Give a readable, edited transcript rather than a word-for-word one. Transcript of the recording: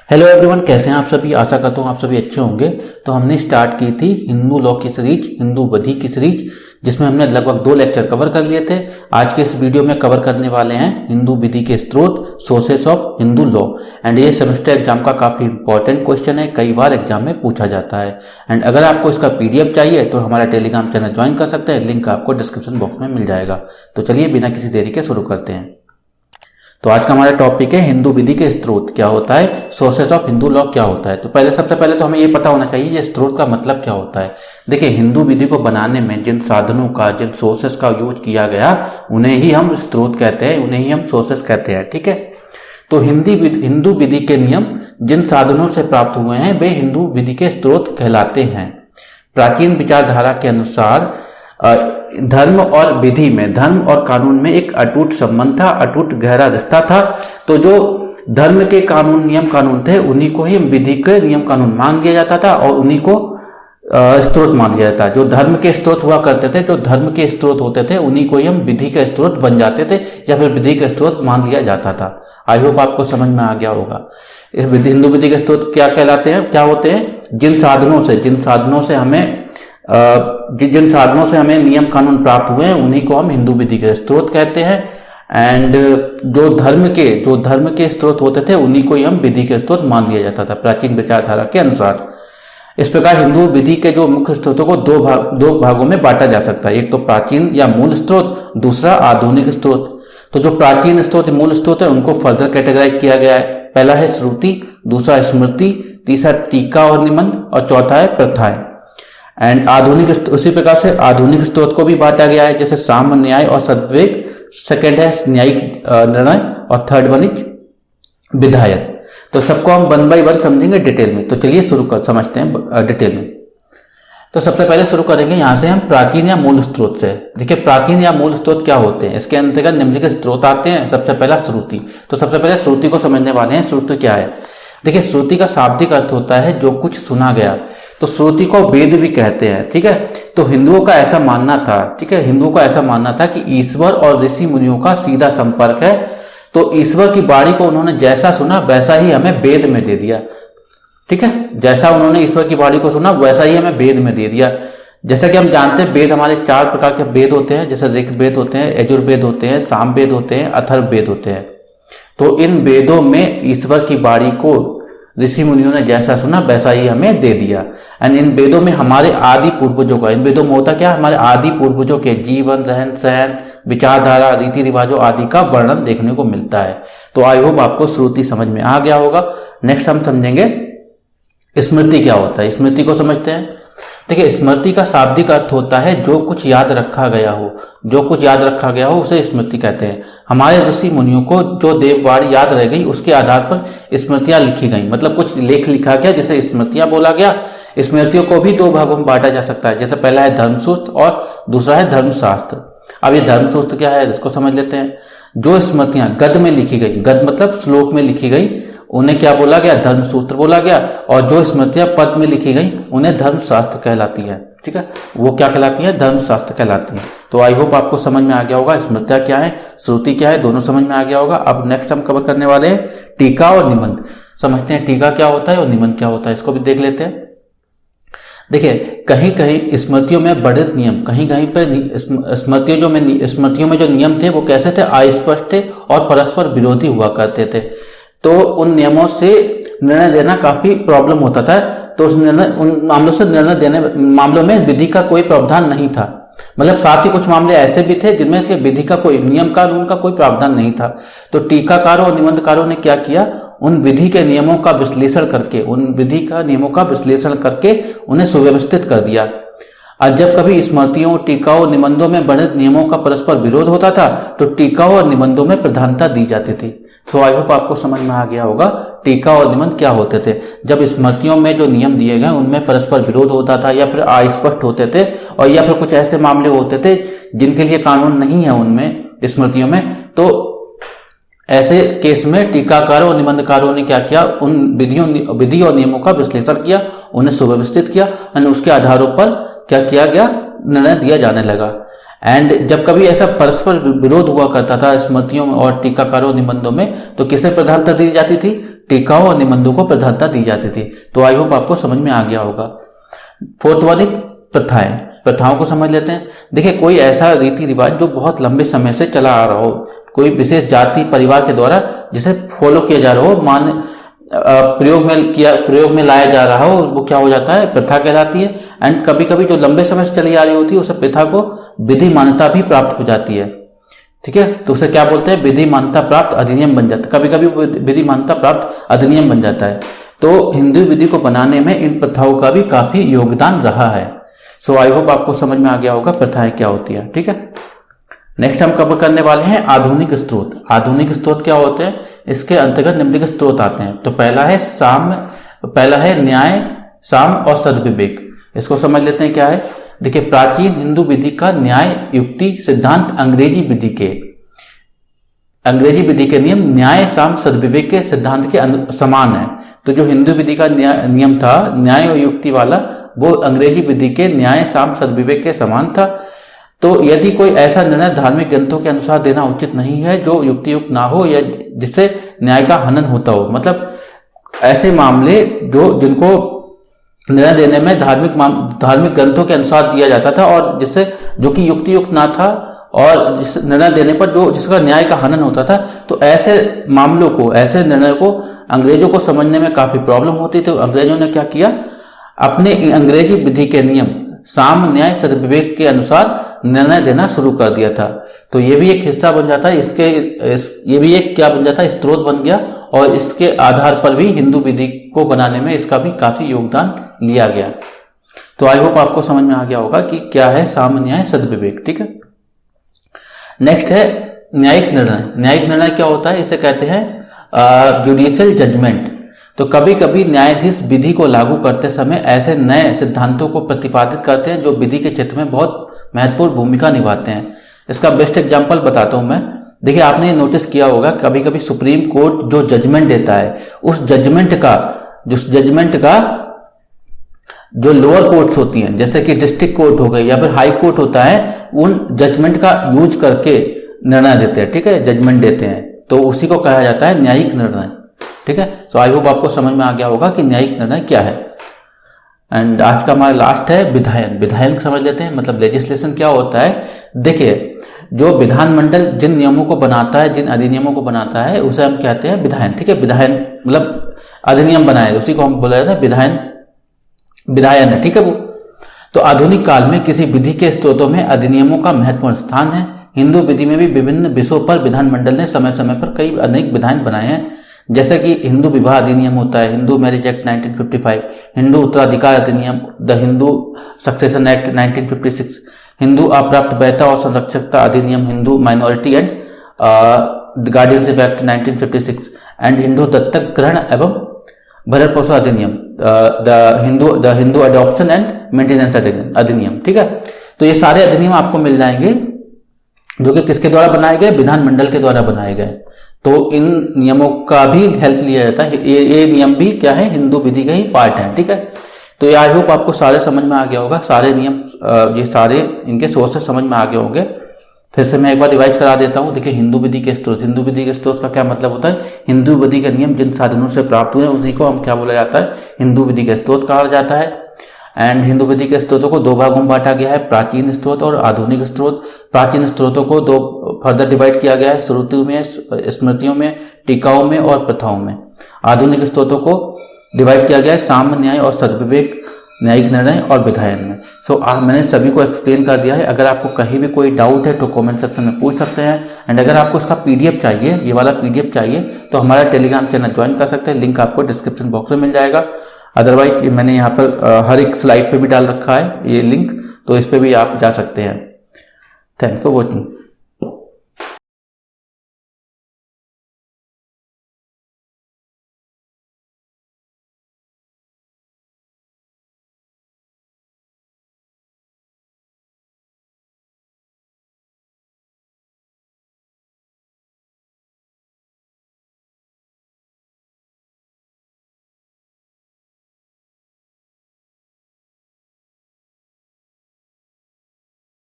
Hello everyone, कैसे हैं आप सभी। आशा करता हूँ आप सभी अच्छे होंगे। तो हमने स्टार्ट की थी हिंदू लॉ की सीरीज, हिंदू विधि की सीरीज, जिसमें हमने लगभग 2 लेक्चर कवर कर लिए थे। आज के इस वीडियो में कवर करने वाले हैं हिंदू विधि के स्रोत, sources of Hindu law. And ये सेमेस्टर एग्जाम का काफ़ी इंपॉर्टेंट क्वेश्चन है, कई बार एग्जाम में पूछा जाता है। एंड अगर आपको इसका PDF चाहिए तो हमारा टेलीग्राम चैनल ज्वाइन कर सकते हैं, लिंक आपको डिस्क्रिप्शन बॉक्स में मिल जाएगा। तो चलिए बिना किसी देरी के शुरू करते हैं। तो आज का हमारा टॉपिक है हिंदू विधि के स्रोत क्या होता है, सोर्सेस ऑफ हिंदू लॉ क्या होता है। तो सबसे पहले तो हमें ये पता होना चाहिए ये स्रोत का मतलब क्या होता है। देखिए, हिंदू विधि को बनाने में जिन साधनों का, जिन सोर्सेस का यूज किया गया, उन्हें ही हम स्रोत कहते हैं, उन्हें ही हम सोर्सेस कहते हैं। ठीक है। तो हिंदू विधि के नियम जिन साधनों से प्राप्त हुए हैं वे हिंदू विधि के स्रोत कहलाते हैं। प्राचीन विचारधारा के अनुसार धर्म और विधि में, धर्म और कानून में एक अटूट संबंध था, अटूट गहरा रिश्ता था। तो जो धर्म के कानून, नियम कानून थे, उन्हीं को ही विधि के नियम कानून मान लिया जाता था और उन्हीं को स्रोत मान लिया जाता। जो धर्म के स्रोत हुआ करते थे, जो धर्म के स्रोत होते थे, उन्हीं को ही हम विधि के स्रोत बन जाते थे या फिर विधि के स्रोत मान लिया जाता था। आई होप आपको समझ में आ गया होगा। हिंदू विधि के स्रोत क्या कहलाते हैं, क्या होते हैं? जिन साधनों से हमें नियम कानून प्राप्त हुए हैं, उन्हीं को हम हिंदू विधि के स्रोत कहते हैं। एंड जो धर्म के स्रोत होते थे, उन्हीं को ही हम विधि के स्रोत मान लिया जाता था प्राचीन विचारधारा के अनुसार। इस प्रकार हिंदू विधि के जो मुख्य स्रोतों को दो भागों में बांटा जा सकता है। एक तो प्राचीन या मूल स्रोत, दूसरा आधुनिक स्रोत। तो जो प्राचीन स्रोत, मूल स्रोत है, उनको फर्दर कैटेगराइज किया गया है। पहला है श्रुति, दूसरा स्मृति, तीसरा टीका और निबंध, और चौथा है प्रथाएं। एंड उसी प्रकार से आधुनिक स्रोत को भी बांटा गया है, जैसे साम्य, न्याय और सद्विवेक। सेकंड है न्यायिक निर्णय, और थर्ड वन इज विधायक। तो सबको हम 1 बाय 1 समझेंगे डिटेल में। तो चलिए समझते हैं डिटेल में। तो सबसे पहले शुरू करेंगे यहाँ से हम प्राचीन या मूल स्रोत से। देखिए, प्राचीन या मूल स्रोत क्या होते हैं, इसके अंतर्गत निम्नलिखित स्रोत आते हैं। सबसे पहला श्रुति। तो सबसे पहले श्रुति को समझने वाले हैं। श्रुति क्या है? देखिए, श्रुति का शाब्दिक अर्थ होता है जो कुछ सुना गया। तो श्रुति को वेद भी कहते हैं। ठीक है। तो हिंदुओं का ऐसा मानना था, ठीक है, हिंदुओं का ऐसा मानना था कि ईश्वर और ऋषि मुनियों का सीधा संपर्क है। तो ईश्वर की वाणी को उन्होंने जैसा सुना वैसा ही हमें वेद में दे दिया। ठीक है। जैसा उन्होंने ईश्वर की वाणी को सुना वैसा ही हमें वेद में दे दिया। जैसा कि हम जानते हैं, वेद हमारे 4 प्रकार के वेद होते हैं, जैसे ऋग्वेद होते हैं, यजुर्वेद होते हैं, सामवेद होते हैं, अथर्ववेद होते हैं। तो इन वेदों में ईश्वर की वाणी को ऋषि मुनियों ने जैसा सुना वैसा ही हमें दे दिया। एंड इन वेदों में हमारे आदि पूर्वजों का, इन वेदों में होता क्या, हमारे आदि पूर्वजों के जीवन, रहन सहन, विचारधारा, रीति रिवाजों आदि का वर्णन देखने को मिलता है। तो आई होप आपको श्रुति समझ में आ गया होगा। नेक्स्ट हम समझेंगे स्मृति क्या होता है। स्मृति को समझते हैं। देखिए, स्मृति का शाब्दिक अर्थ होता है जो कुछ याद रखा गया हो। जो कुछ याद रखा गया हो उसे स्मृति कहते हैं। हमारे ऋषि मुनियों को जो देववाणी याद रह गई, उसके आधार पर स्मृतियां लिखी गई। मतलब कुछ लेख लिखा गया जिसे स्मृतियां बोला गया। स्मृतियों को भी 2 भागों में बांटा जा सकता है, जैसे पहला है धर्मसूत्र और दूसरा है धर्मशास्त्र। अब ये धर्मसूत्र क्या है, इसको समझ लेते हैं। जो स्मृतियां गद्य में लिखी गई, गद्य मतलब श्लोक में लिखी गई, उन्हें क्या बोला गया, धर्मसूत्र बोला गया। और जो स्मृतियां पद में लिखी गई उन्हें धर्मशास्त्र कहलाती है। ठीक है, वो क्या कहलाती है, धर्मशास्त्र कहलाती है। तो आई होप आपको समझ में आ गया होगा स्मृतियां क्या है, श्रुति क्या है, दोनों समझ में आ गया होगा। अब नेक्स्ट हम कवर करने वाले हैं टीका और निबंध। समझते हैं टीका क्या होता है और निबंध क्या होता है, इसको भी देख लेते हैं। देखिए, कहीं कहीं स्मृतियों में वर्णित नियम, कहीं कहीं पर स्मृतियों में जो नियम थे वो कैसे थे, अस्पष्ट थे और परस्पर विरोधी हुआ करते थे। तो उन नियमों से निर्णय देना काफी प्रॉब्लम होता था। तो उन मामलों से निर्णय देने मामलों में विधि का कोई प्रावधान नहीं था। मतलब साथ ही कुछ मामले ऐसे भी थे जिनमें विधि का कोई, नियम कानून का कोई प्रावधान नहीं था। तो टीकाकारों और निबंधकारों ने क्या किया, उन विधि के नियमों का विश्लेषण करके उन्हें सुव्यवस्थित कर दिया। और जब कभी स्मृतियों, टीकाओं, निबंधों में वर्णित नियमों का परस्पर विरोध होता था तो टीकाओं और निबंधों में प्रधानता दी जाती थी। तो आई होप आपको समझ में आ गया होगा टीका और निबंध क्या होते थे। जब स्मृतियों में जो नियम दिए गए उनमें परस्पर विरोध होता था या फिर अस्पष्ट होते थे, और या फिर कुछ ऐसे मामले होते थे जिनके लिए कानून नहीं है उनमें स्मृतियों में, तो ऐसे केस में टीकाकारों और निबंधकारों ने क्या किया, उन विधि और नियमों का विश्लेषण किया, उन्हें सुव्यवस्थित किया और उसके आधारों पर क्या किया गया, निर्णय दिया जाने लगा। एंड जब कभी ऐसा परस्पर विरोध हुआ करता था स्मृतियों में और टीकाकारों निबंधों में, तो किसे प्रधानता दी जाती थी, टीकाओं और निबंधों को प्रधानता दी जाती थी। तो आई होप आपको समझ में आ गया होगा। फोर्थ वन प्रथाएं, प्रथाओं को समझ लेते हैं। देखिए, कोई ऐसा रीति रिवाज जो बहुत लंबे समय से चला आ रहा हो, कोई विशेष जाति परिवार के द्वारा जिसे फॉलो किया जा रहा हो, प्रयोग में लाया जा रहा हो, वो क्या हो जाता है, प्रथा कहलाती है। एंड कभी कभी जो लंबे समय से चली आ रही होती है उस प्रथा को विधि मान्यता भी प्राप्त हो जाती है। ठीक है, तो उसे क्या बोलते हैं, विधि मान्यता प्राप्त अधिनियम बन जाता है। कभी कभी विधि मान्यता प्राप्त अधिनियम बन जाता है। तो हिंदू विधि को बनाने में इन प्रथाओं का भी काफी योगदान रहा है। सो आई होप आपको समझ में आ गया होगा प्रथाएं क्या होती है। ठीक है, नेक्स्ट हम कवर करने वाले हैं आधुनिक स्त्रोत। आधुनिक स्त्रोत क्या होते हैं, इसके अंतर्गत निम्नलिखित स्त्रोत आते हैं। तो पहला है न्याय, साम और सद्विवेक। इसको समझ लेते हैं क्या है। देखिए, प्राचीन हिंदू विधि का न्याय, युक्ति, सिद्धांत अंग्रेजी विधि के नियम न्याय, साम, सद्विवेक के सिद्धांत के समान है। तो जो हिंदू विधि का नियम था न्याय और युक्ति वाला, वो अंग्रेजी विधि के न्याय, साम, सद्विवेक के समान था। तो यदि कोई ऐसा निर्णय धार्मिक ग्रंथों के अनुसार देना उचित नहीं है जो युक्ति युक्त ना हो या जिससे न्याय का हनन होता हो, मतलब ऐसे मामले जिनको निर्णय देने में धार्मिक ग्रंथों के अनुसार दिया जाता था और जिससे जो कि युक्ति युक्त ना था और जिस निर्णय देने पर जिसका न्याय का हनन होता था, तो ऐसे मामलों को, ऐसे निर्णय को अंग्रेजों को समझने में काफी प्रॉब्लम होती। तो अंग्रेजों ने क्या किया, अपने अंग्रेजी विधि के नियम साम, न्याय, सद्विवेक के अनुसार निर्णय देना शुरू कर दिया था। तो ये भी एक हिस्सा बन जाता है ये भी एक क्या बन जाता है, स्त्रोत बन गया। और इसके आधार पर भी हिंदू विधि को बनाने में इसका भी काफी योगदान लिया गया। तो आई होप आपको समझ में आ गया होगा कि क्या है साम, न्याय, सद्विवेक। ठीक है, नेक्स्ट है न्यायिक निर्णय। न्यायिक निर्णय क्या होता है, इसे कहते हैं जुडिशियल जजमेंट। तो कभी कभी न्यायाधीश विधि को लागू करते समय ऐसे नए सिद्धांतों को प्रतिपादित करते हैं जो विधि के क्षेत्र में बहुत महत्वपूर्ण भूमिका निभाते हैं। इसका बेस्ट एग्जांपल बताता हूं मैं। देखिए, आपने नोटिस किया होगा कभी कभी सुप्रीम कोर्ट जो जजमेंट देता है, उस जजमेंट का जो लोअर कोर्ट्स होती हैं, जैसे कि डिस्ट्रिक्ट कोर्ट हो गई या फिर हाई कोर्ट होता है, उन जजमेंट का यूज करके निर्णय देते हैं। ठीक है, जजमेंट देते हैं, तो उसी को कहा जाता है न्यायिक निर्णय। ठीक है, तो आई होप आपको समझ में आ गया होगा कि न्यायिक निर्णय क्या है। एंड आज का हमारा लास्ट है विधायन। विधायन समझ लेते हैं, मतलब लेजिस्लेशन क्या होता है। देखिए, जो विधानमंडल जिन नियमों को बनाता है, जिन अधिनियमों को बनाता है, उसे हम कहते हैं विधायन। ठीक है, विधायन मतलब अधिनियम बनाए, उसी को हम बोला जाता है विधायन है। ठीक है, वो तो आधुनिक काल में किसी विधि के स्त्रोतों में अधिनियमों का महत्वपूर्ण स्थान है। हिंदू विधि में भी विभिन्न विषयों पर विधानमंडल ने समय समय पर अनेक विधायन बनाए हैं, जैसे कि हिंदू विवाह अधिनियम होता है, हिंदू मैरिज एक्ट 1955, हिंदू उत्तराधिकार अधिनियम, द हिंदू सक्सेशन एक्ट 1956, हिंदू अप्राप्त वैधता और संरक्षकता अधिनियम, Hindu minority and guardianship act 1956, and हिंदू दत्तक ग्रहण एवं भरण पोषण अधिनियम, the Hindu adoption and maintenance अधिनियम। ठीक है, तो ये सारे अधिनियम आपको मिल जाएंगे जो कि किसके द्वारा बनाए गए, विधानमंडल के द्वारा बनाए गए। तो इन नियमों का भी हेल्प लिया जाता है। ये नियम भी क्या है, हिंदू विधि का ही पार्ट है। ठीक है, तो ये आई होप आपको सारे समझ में आ गया होगा, सारे नियम, ये सारे इनके सोर्सेस समझ में आ गए होंगे। फिर से मैं एक बार रिवाइज करा देता हूँ। देखिए, हिंदू विधि के स्त्रोत, हिंदू विधि के स्त्रोत का क्या मतलब होता है, हिंदू विधि के नियम जिन साधनों से प्राप्त हुए उसी को हम क्या बोला जाता है, हिंदू विधि के स्त्रोत कहा जाता है। एंड हिंदू विधि के स्त्रोतों को दो भागों में बांटा गया है, प्राचीन स्त्रोत और आधुनिक स्त्रोत। प्राचीन स्त्रोतों को दो फर्दर डिवाइड किया गया है, श्रुतियों में, स्मृतियों में, टीकाओं में और प्रथाओं में। आधुनिक स्त्रोतों को डिवाइड किया गया है साम, न्याय और सद्विवेक, न्यायिक निर्णय और विधायन में। मैंने सभी को एक्सप्लेन कर दिया है। अगर आपको कहीं भी कोई डाउट है तो कमेंट सेक्शन में पूछ सकते हैं। एंड अगर आपको इसका पीडीएफ चाहिए, ये वाला पीडीएफ चाहिए, तो हमारा टेलीग्राम चैनल ज्वाइन कर सकते हैं, लिंक आपको डिस्क्रिप्शन बॉक्स में मिल जाएगा। अदरवाइज मैंने यहाँ पर हर एक स्लाइड पे भी डाल रखा है ये लिंक, तो इस पे भी आप जा सकते हैं। Thanks for watching.